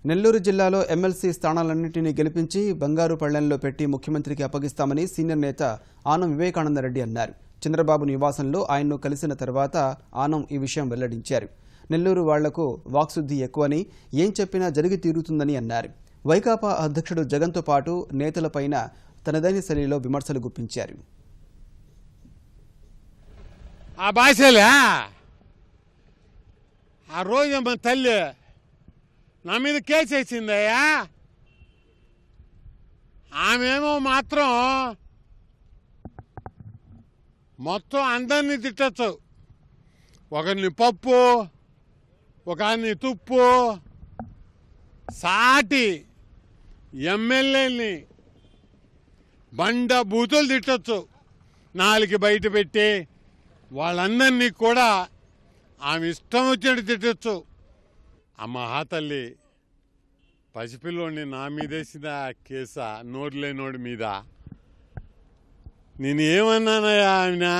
నెల్లూరు జిల్లాలో ఎమ్మెల్సీ స్థానాలన్నింటినీ గెలిపించి బంగారు పళ్లెంలో పెట్టి ముఖ్యమంత్రికి అప్పగిస్తామని సీనియర్ నేత ఆనం వివేకానందరెడ్డి అన్నారు. చంద్రబాబు నివాసంలో ఆయన్ను కలిసిన తర్వాత ఆనం ఈ విషయం వెల్లడించారు. నెల్లూరు వాళ్లకు వాక్శుద్ధి ఎక్కువని, ఏం చెప్పినా జరిగి తీరుతుందని అన్నారు. వైకాపా అధ్యక్షుడు జగన్తో పాటు నేతలపైన తనదైన శైలిలో విమర్శలు గుప్పించారు. ఆ రోజు మన తల్లి నా మీద కేసు వేసిందయ్యా. ఆమెమో మాత్రం మొత్తం అందరినీ తిట్టచ్చు. ఒకరిని పప్పు, ఒకరిని తుప్పు, సాటి ఎమ్మెల్యేని బండ బూతులు తిట్టచ్చు. నాలుగు బయట పెట్టి వాళ్ళందరినీ కూడా ఆమె ఇష్టం వచ్చినట్టు తిట్టచ్చు. ఆ మహాతల్లి పసిపిల్లోడిని నా మీదేసిన కేసా, నోరు లేనోడి మీద. నేను ఏమన్నానయ్యా?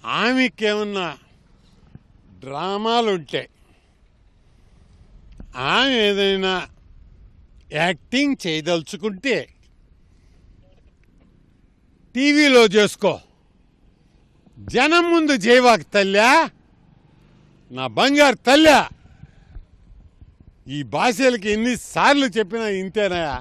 ఆమెకేమన్నా డ్రామాలుంటే, ఆమె ఏదైనా యాక్టింగ్ చేయదలుచుకుంటే టీవీలో చేసుకో, జనం ముందు చేయవాక తల్లా, నా బంగారు తల్లా. ఈ భాషలకి ఎన్నిసార్లు చెప్పినా ఇంతేనాయా?